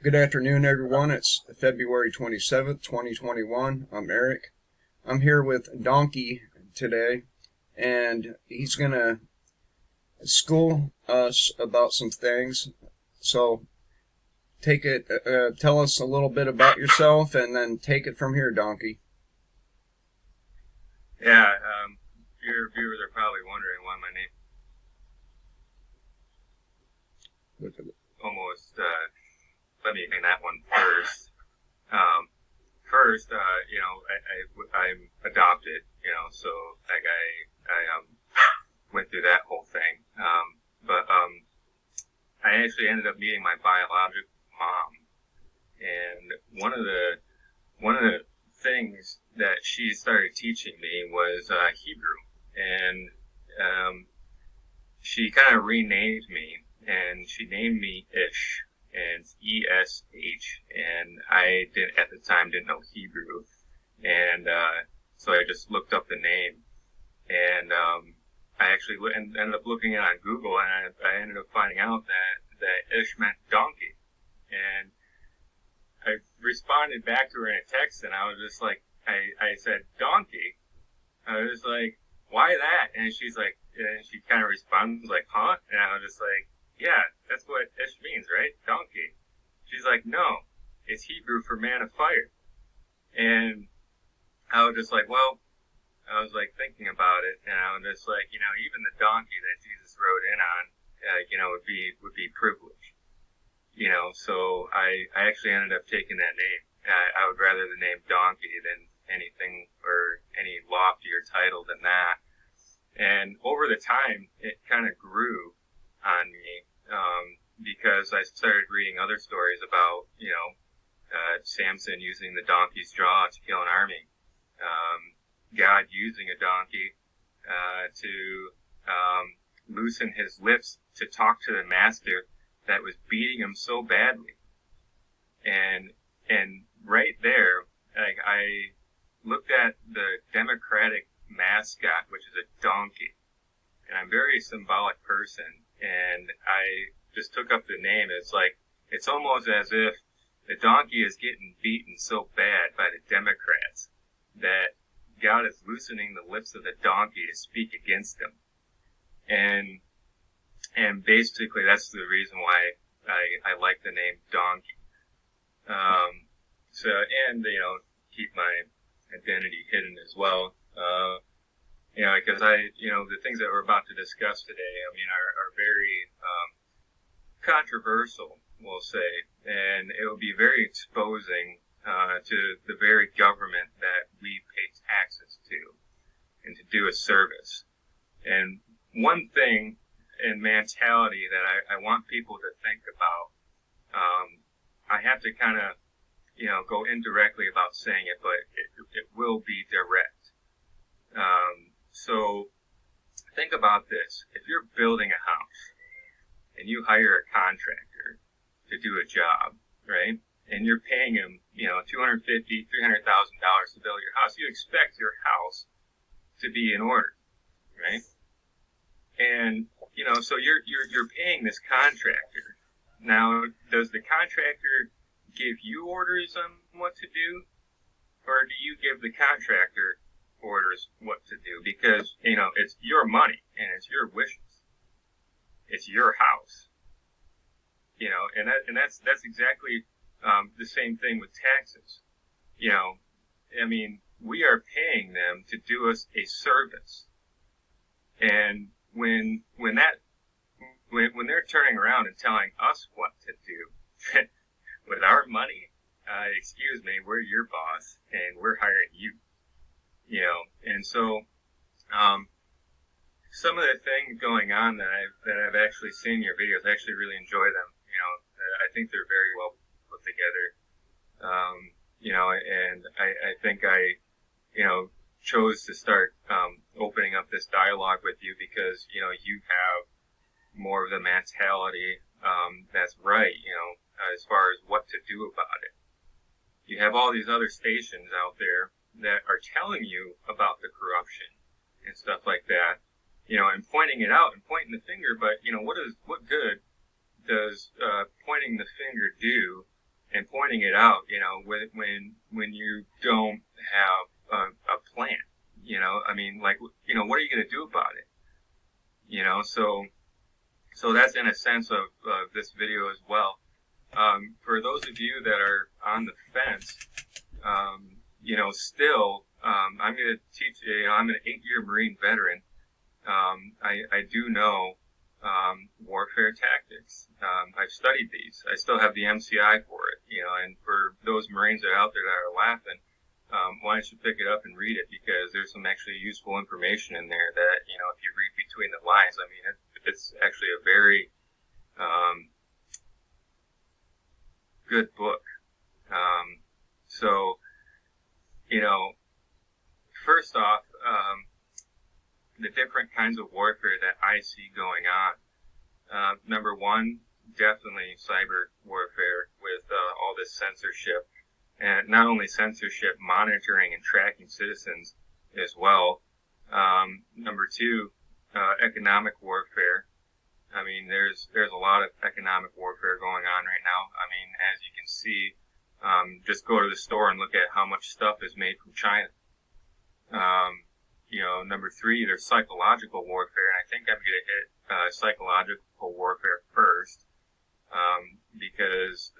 Good afternoon, everyone. It's February 27th, 2021. I'm Eric. I'm here with Donkey today, and he's going to school us about some things. So tell us a little bit about yourself, and then take it from here, Donkey. Yeah, your viewers are probably wondering why my name almost, let me explain that one first. Um, First, I'm adopted, so like I went through that whole thing. But I actually ended up meeting my biological mom, and one of the things that she started teaching me was Hebrew, and she kind of renamed me, and she named me Ish, and it's Esh, and I did at the time didn't know Hebrew, and so I just looked up the name, and I actually ended up looking it on Google, and I ended up finding out that Ish meant donkey, and I responded back to her in a text, and I was just like, I said donkey. I was like, why that? And she kind of responds like, huh? And I was just like, yeah, that's what Ish means, right? Donkey. She's like, no, it's Hebrew for man of fire. And I was just like, well, I was like thinking about it, and I was just like, even the donkey that Jesus rode in on, would be privileged. So I actually ended up taking that name. I would rather the name donkey than anything or any loftier title than that. And over the time, it kind of grew on me because I started reading other stories about, Samson using the donkey's jaw to kill an army, God using a donkey to loosen his lips to talk to the master that was beating him so badly. And right there, like I looked at the Democratic mascot, which is a donkey, and I'm a very symbolic person, and I just took up the name. It's almost as if the donkey is getting beaten so bad by the Democrats that God is loosening the lips of the donkey to speak against them. And basically that's the reason why I like the name donkey. Keep my identity hidden as well. Because the things that we're about to discuss today, are very controversial, we'll say, and it will be very exposing to the very government that we pay taxes to and to do a service. And one thing in mentality that I want people to think about, I have to kind of, go indirectly about saying it, but it will be direct. So think about this. If you're building a house and you hire a contractor to do a job, right? And you're paying him, $250,000, $300,000 to build your house, you expect your house to be in order, right? And, so you're paying this contractor. Now, does the contractor give you orders on what to do? Or do you give the contractor orders what to do? Because, it's your money and it's your wishes. It's your house. And that's exactly the same thing with taxes. We are paying them to do us a service. And when they're turning around and telling us what to do with our money, excuse me, we're your boss and we're hiring you. And so some of the things going on that I've actually seen in your videos, I actually really enjoy them. I think they're very well put together. And I think I chose to start opening up this dialogue with you because you have more of the mentality that's right, as far as what to do about it. You have all these other stations out there that are telling you about the corruption and stuff like that, and pointing it out and pointing the finger. But what good does pointing the finger do figuring it out, when you don't have a plan, I mean, like, what are you going to do about it? So that's in a sense of this video as well. For those of you that are on the fence, still, I'm going to teach you, I'm an 8-year Marine veteran. I do know warfare tactics. I've studied these. I still have the MCI for it, and for those Marines that are out there that are laughing, why don't you pick it up and read it, because there's some actually useful information in there that, if you read between the lines, I mean, it's actually a very good book. So, first off, the different kinds of warfare that I see going on. Number one, definitely cyber warfare with all this censorship, and not only censorship, monitoring and tracking citizens as well. Number two, economic warfare. I mean, there's a lot of economic warfare going on right now. I mean, as you can see, just go to the store and look at how much stuff is made from China. Number three, there's psychological warfare, and I think I'm going to hit psychological warfare first, because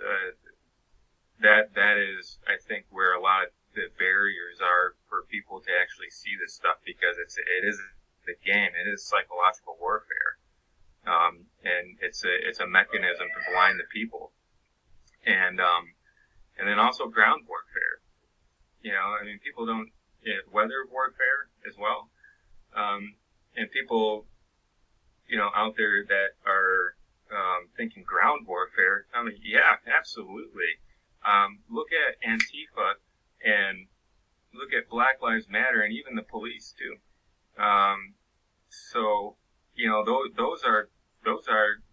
that is, I think, where a lot of the barriers are for people to actually see this stuff, because it is the game. It is psychological warfare, and it's a mechanism to blind the people, and then also ground warfare. I mean, people don't. Weather warfare as well, and people, out there that are thinking ground warfare. I mean, yeah, absolutely. Look at Antifa and look at Black Lives Matter, and even the police too. So those are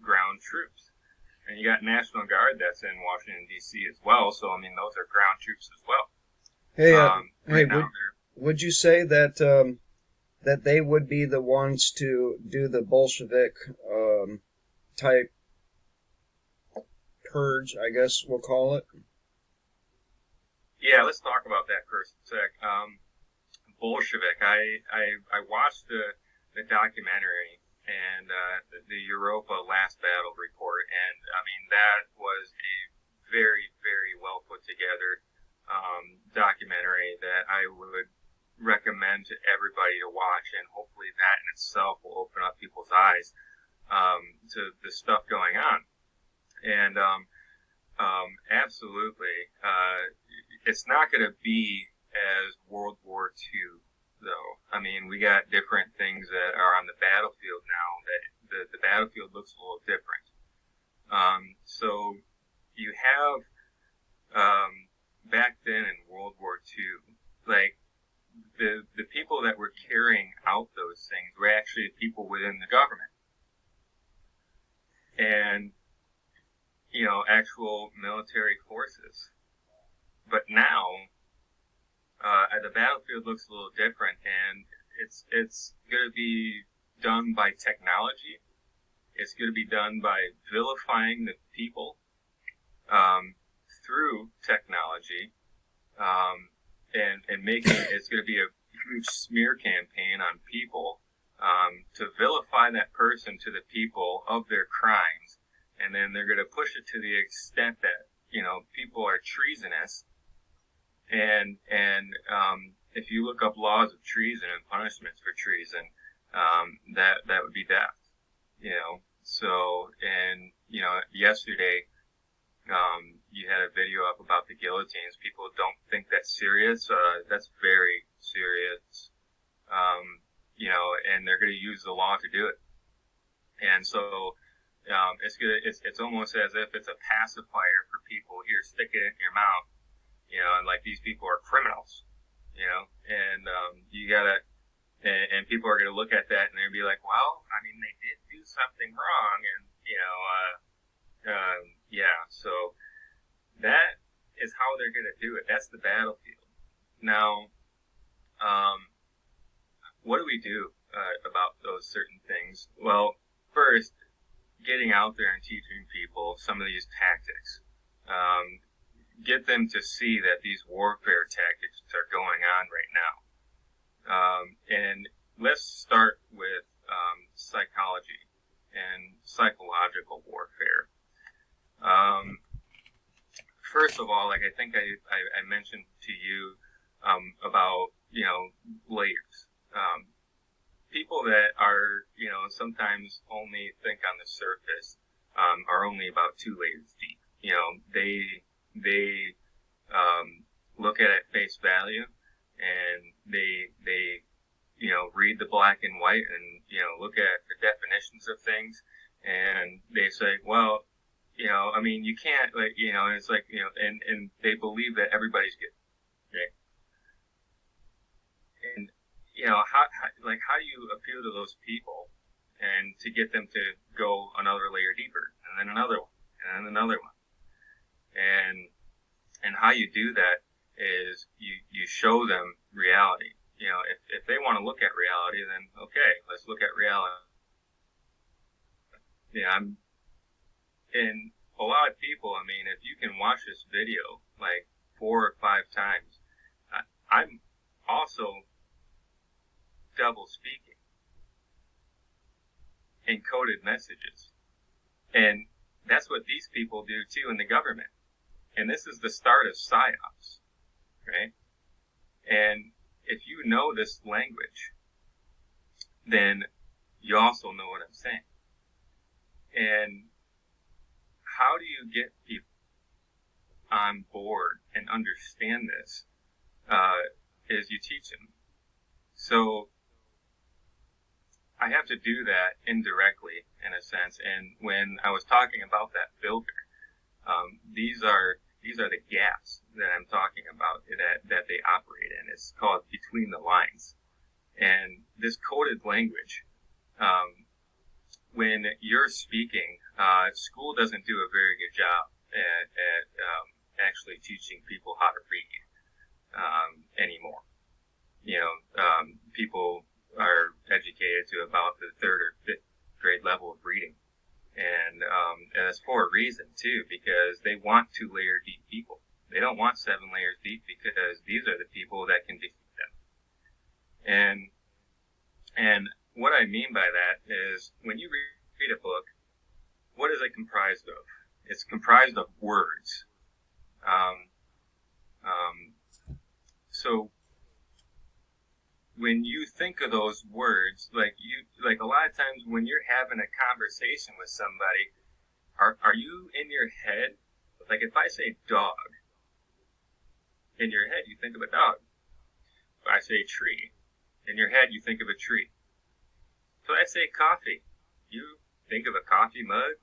ground troops, and you got National Guard that's in Washington D.C. as well. So I mean, those are ground troops as well. Hey, would you say that that they would be the ones to do the Bolshevik type purge, I guess we'll call it? Yeah, let's talk about that for a sec. Bolshevik. I watched the documentary and the Europa Last Battle report, and I mean, that was a very, very well put together documentary that I would recommend to everybody to watch, and hopefully that in itself will open up people's eyes to the stuff going on. And absolutely, it's not going to be as World War II, though. I mean, we got different things that are on the battlefield now that the battlefield looks a little different. So you have back then in World War II, like the people that were carrying out those things were actually people within the government, and actual military forces. But now the battlefield looks a little different, and it's going to be done by technology. It's going to be done by vilifying the people through technology, and making it's going to be a huge smear campaign on people to vilify that person to the people of their crimes, and then they're going to push it to the extent that people are treasonous, and if you look up laws of treason and punishments for treason, that would be death. So, and yesterday you had a video up about the guillotines. People don't think that's serious. That's very serious. And they're going to use the law to do it. And so it's almost as if it's a pacifier for people. Here, stick it in your mouth. And like, these people are criminals. And you gotta, and people are going to look at that and they'll be like, well, I mean, they did do something wrong, and yeah. So that is how they're going to do it. That's the battlefield. Now, what do we do about those certain things? Well, first, getting out there and teaching people some of these tactics. get them to see that these warfare tactics are going on right now. And let's start with psychology and psychological warfare. First of all, like I think I mentioned to you about, layers. People that are, sometimes only think on the surface are only about 2 layers deep. They look at it face value, and they read the black and white, and look at the definitions of things, and they say, well, you can't, and it's like, and they believe that everybody's good, right? And how do you appeal to those people and to get them to go another layer deeper, and then another one, and then another one, and how you do that is you show them reality. If they want to look at reality, then okay, let's look at reality. And a lot of people, if you can watch this video like 4 or 5 times, I'm also double speaking encoded messages, and that's what these people do too in the government. And this is the start of psyops, right? And if you know this language, then you also know what I'm saying. And how do you get people on board and understand this? Is you teach them. So I have to do that indirectly, in a sense. And when I was talking about that filter, these are the gaps that I'm talking about that they operate in. It's called between the lines. And this coded language, when you're speaking, school doesn't do a very good job at actually teaching people how to read anymore. People are educated to about the 3rd or 5th grade level of reading. And that's for a reason, too, because they want 2-layer deep people. They don't want 7 layers deep, because these are the people that can defeat them. And what I mean by that is, when you read a book, what is it comprised of? It's comprised of words. So when you think of those words, like a lot of times when you're having a conversation with somebody, are you in your head? Like if I say dog, in your head you think of a dog. If I say tree, in your head you think of a tree. So I say coffee, you think of a coffee mug,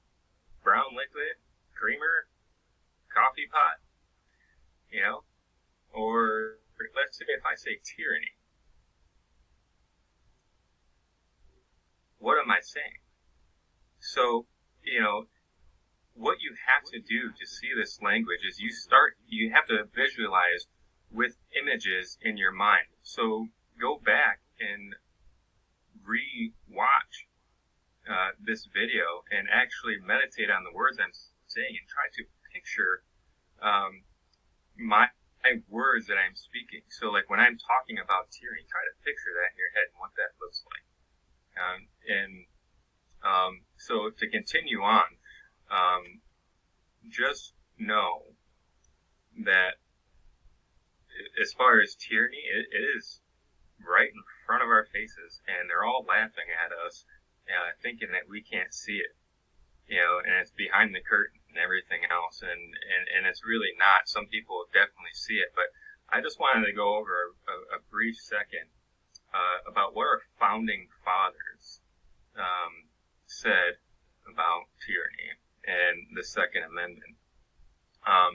brown liquid, creamer, coffee pot, or let's say if I say tyranny, what am I saying? So, what you have to do to see this language is you have to visualize with images in your mind. So go back and re-watch this video and actually meditate on the words I'm saying, and try to picture my words that I'm speaking. So like when I'm talking about tyranny, try to picture that in your head and what that looks like. So to continue on, just know that as far as tyranny, it is right in front of our faces, and they're all laughing at us, thinking that we can't see it, and it's behind the curtain and everything else, and it's really not. Some people definitely see it, but I just wanted to go over a brief second about what our founding fathers said about tyranny and the Second Amendment.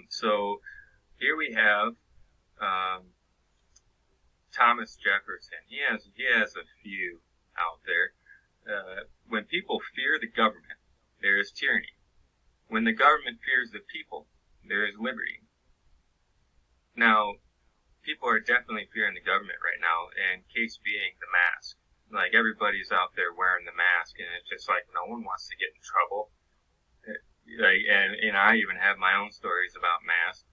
So here we have Thomas Jefferson. He has a few out there. When people fear the government, there is tyranny. When the government fears the people, there is liberty. Now, people are definitely fearing the government right now, and case being the mask. Like, everybody's out there wearing the mask, and it's just like no one wants to get in trouble. And I even have my own stories about masks.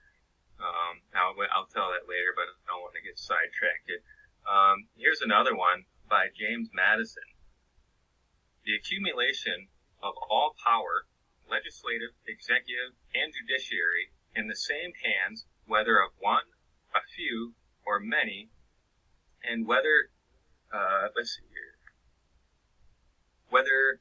I'll tell that later, but I don't want to get sidetracked. Here's another one by James Madison. The accumulation of all power, legislative, executive, and judiciary, in the same hands, whether of one, a few, or many, and whether, whether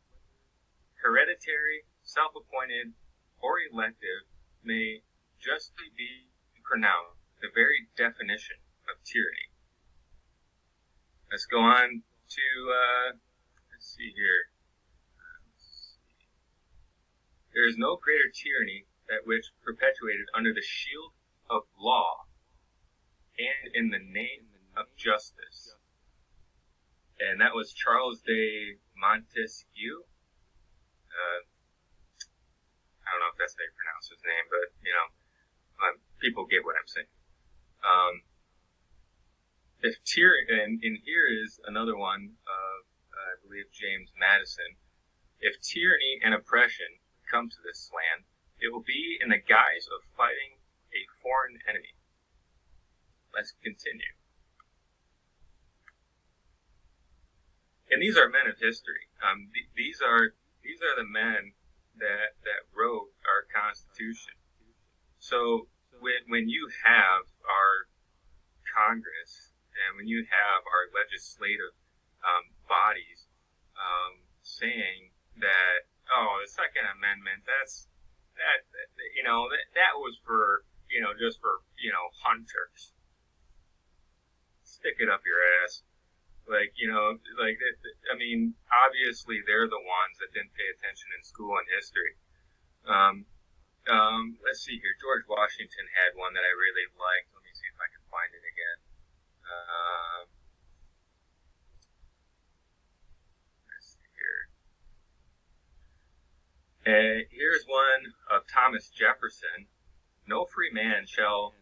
hereditary, self-appointed, or elective, may justly be pronounced the very definition of tyranny. Let's go on to, let's see here. There is no greater tyranny that which perpetuated under the shield of law and in the name of justice. And that was Charles de Montesquieu. I don't know if that's how you pronounce his name, but, people get what I'm saying. If tyranny, and here is another one of, I believe, James Madison. If tyranny and oppression come to this land, it will be in the guise of fighting a foreign enemy. Let's continue. And these are men of history. These are the men that wrote our Constitution. So when you have our Congress and when you have our legislative bodies saying that, the Second Amendment, that was for, just for, hunters. Stick it up your ass. Obviously they're the ones that didn't pay attention in school and history. Let's see here. George Washington had one that I really liked. Let me see if I can find it again. Let's see here. Here's one of Thomas Jefferson. No free man shall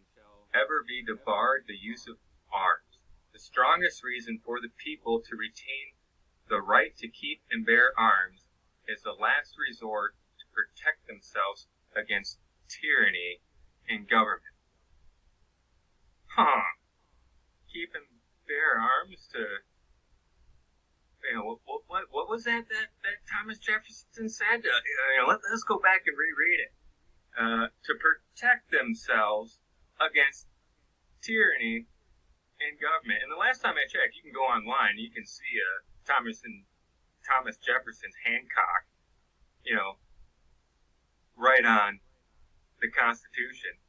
ever be debarred the use of arms. The strongest reason for the people to retain the right to keep and bear arms is the last resort to protect themselves against tyranny and government. Keep and bear arms to, what was that Thomas Jefferson said? Let's go back and reread it. To protect themselves against tyranny and government. And the last time I checked, you can go online, you can see Thomas Jefferson's Hancock, right on the Constitution.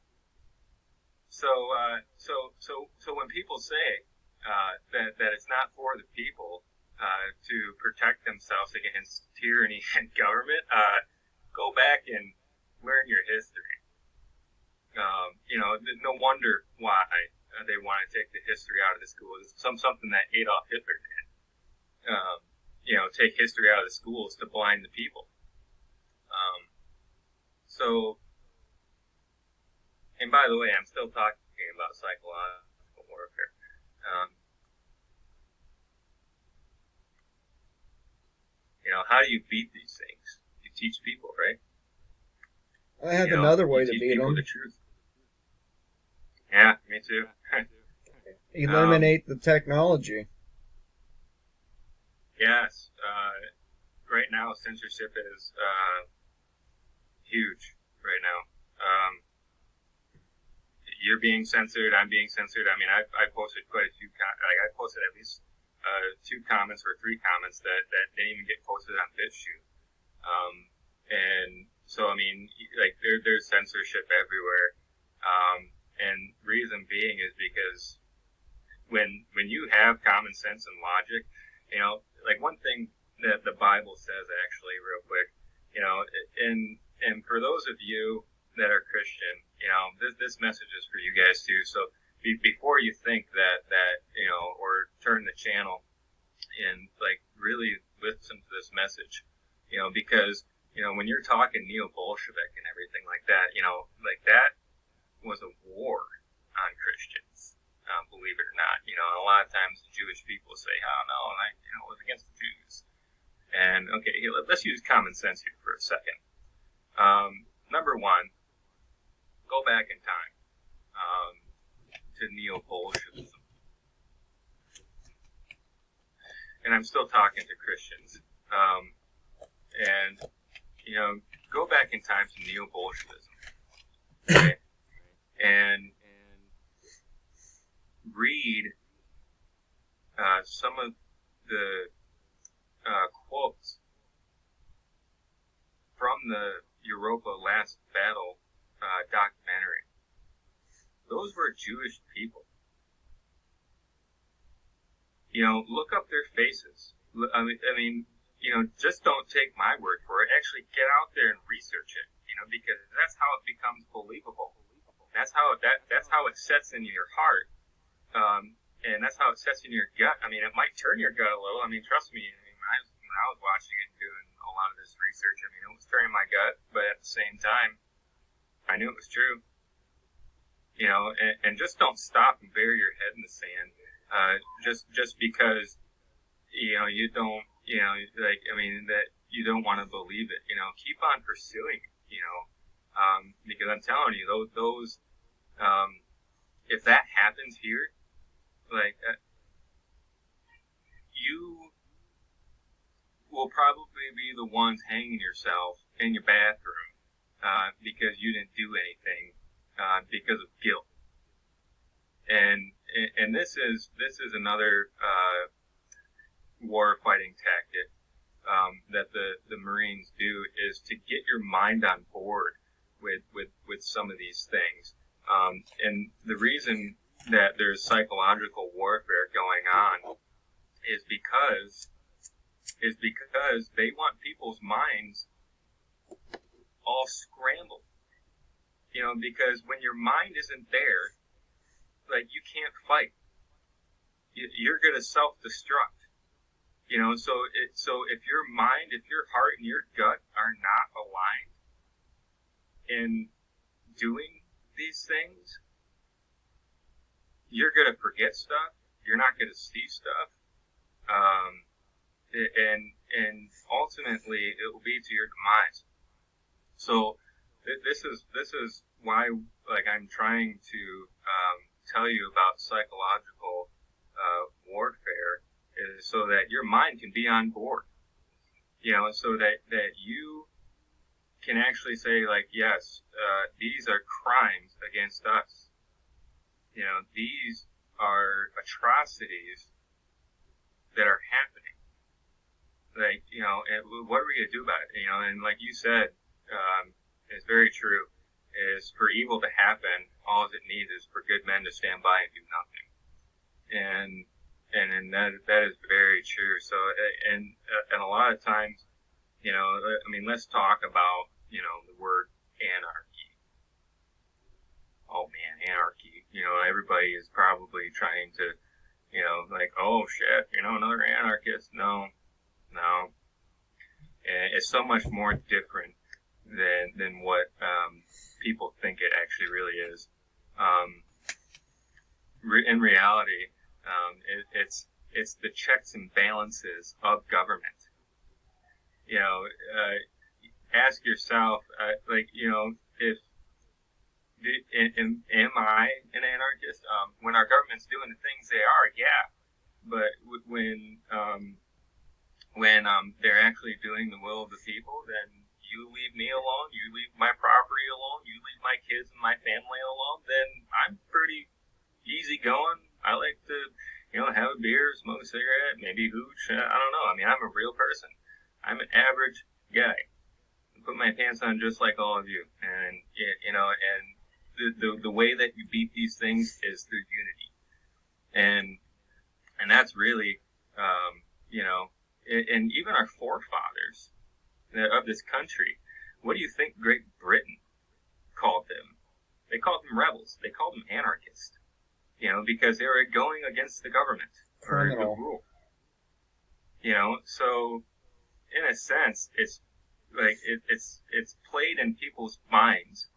So when people say that it's not for the people to protect themselves against tyranny and government, go back and learn your history. No wonder why they want to take the history out of the schools. It's something that Adolf Hitler did. Take history out of the schools to blind the people. And by the way, I'm still talking about psychological warfare. How do you beat these things? You teach people, right? I have another way to beat them. The truth. Yeah, me too. Eliminate the technology. Yes. Right now, censorship is huge right now. You're being censored. I'm being censored. I mean, I posted quite a few. I posted at least 2 comments or 3 comments that didn't even get posted on Bitchute. And so, I mean, there's censorship everywhere. And reason being is because when you have common sense and logic, one thing that the Bible says, actually, real quick, and for those of you that are Christian, this message is for you guys too. So before you think that or turn the channel and really listen to this message, because when you're talking neo-Bolshevik and everything like that, that was a war on Christians. Believe it or not, a lot of times the Jewish people say, "Oh no, it was against the Jews." And okay, let's use common sense here for a second. Number one, go back in time. to neo-Bolshevism. And I'm still talking to Christians. And, go back in time to neo-Bolshevism. Right? And read some of the quotes from the Europa Last Battle documentary. Those were Jewish people. Look up their faces. I mean, just don't take my word for it. Actually, get out there and research it. Because that's how it becomes believable. That's how it sets in your heart, and that's how it sets in your gut. I mean, it might turn your gut a little. I mean, trust me. When I was watching it and doing a lot of this research, it was turning my gut, but at the same time, I knew it was true. And just don't stop and bury your head in the sand. Just because you don't that you don't want to believe it. Keep on pursuing it. Because I'm telling you, those if that happens here, you will probably be the ones hanging yourself in your bathroom because you didn't do anything because of guilt. And this is another war fighting tactic that the Marines do, is to get your mind on board with some of these things. And the reason that there's psychological warfare going on is because they want people's minds all scrambled. Because when your mind isn't there, you can't fight. You're going to self-destruct. So if your mind, if your heart, and your gut are not aligned in doing these things, you're going to forget stuff. You're not going to see stuff. And ultimately, it will be to your demise. So this is why, I'm trying to tell you about psychological warfare, is so that your mind can be on board. So that you can actually say, yes, these are crimes against us. These are atrocities that are happening. And what are we going to do about it? And like you said, it's very true, is for evil to happen, all it needs is for good men to stand by and do nothing. And that is very true. So, and a lot of times, let's talk about, the word anarchy. Oh man, anarchy. Everybody is probably trying to, oh shit, another anarchist. No. And it's so much more different than what people think it actually really is. In reality, it's the checks and balances of government. Ask yourself, if am I an anarchist? When our government's doing the things they are, yeah. But when they're actually doing the will of the people, then you leave me alone, you leave my property alone, you leave my kids and my family alone, then I'm pretty easy going. I like to, have a beer, smoke a cigarette, maybe hooch. I don't know. I'm a real person. I'm an average guy. I put my pants on just like all of you. And, and the way that you beat these things is through unity. And that's really, and even our forefathers of this country, what do you think Great Britain called them? They called them rebels. They called them anarchists. Because they were going against the government or the rule. So in a sense, it's it's played in people's minds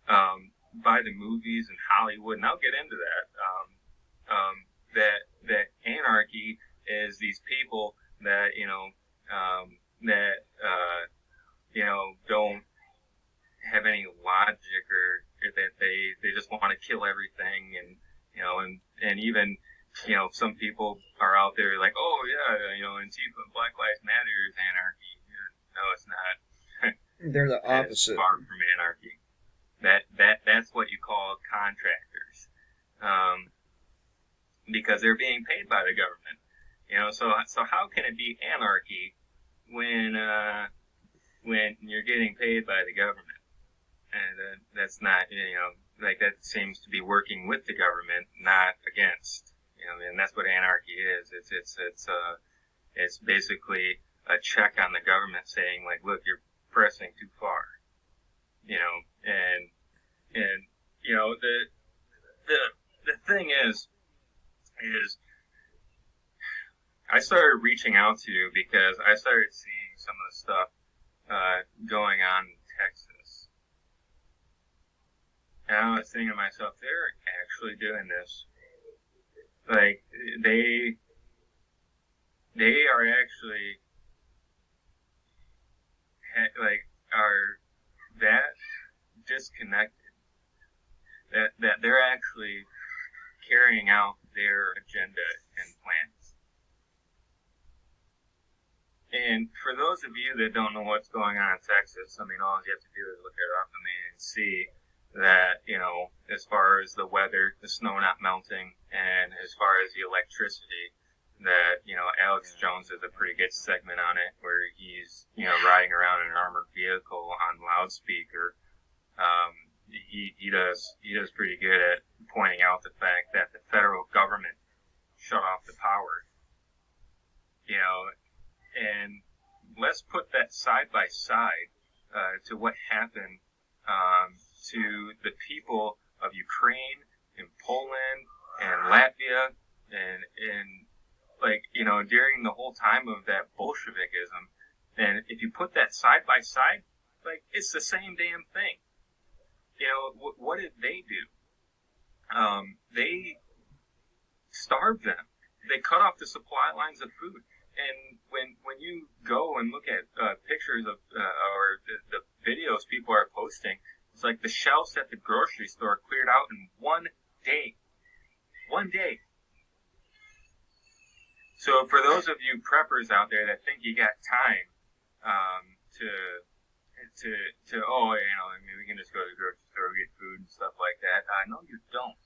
by the movies and Hollywood, and I'll get into that. That anarchy is these people that don't have any logic, or that they just want to kill everything, and even, some people are out there like, oh yeah, Antifa, Black Lives Matter is anarchy. No, it's not. They're the opposite. It's far from anarchy. That's what you call contractors, because they're being paid by the government. So how can it be anarchy when you're getting paid by the government? And that's not, like, that seems to be working with the government, not against. And that's what anarchy is. It's basically a check on the government saying, like, look, you're pressing too far. And the thing is I started reaching out to you because I started seeing some of the stuff going on in Texas. And I was thinking to myself, they're actually doing this. Like, they are actually, are that disconnected that they're actually carrying out their agenda and plans. And for those of you that don't know what's going on in Texas, all you have to do is look it up and see that, as far as the weather, the snow not melting, and as far as the electricity, that, Alex Jones has a pretty good segment on it where he's, riding around in an armored vehicle on loudspeaker. He does pretty good at pointing out the fact that the federal government shut off the power. And let's put that side by side to what happened to the people of Ukraine and Poland and Latvia and during the whole time of that Bolshevikism. And if you put that side by side, it's the same damn thing. What did they do? They starved them. They cut off the supply lines of food. And when you go and look at pictures of or the videos people are posting, it's like the shelves at the grocery store cleared out in one day. One day. So for those of you preppers out there that think you got time we can just go to the grocery store, get food and stuff like that. No, you don't.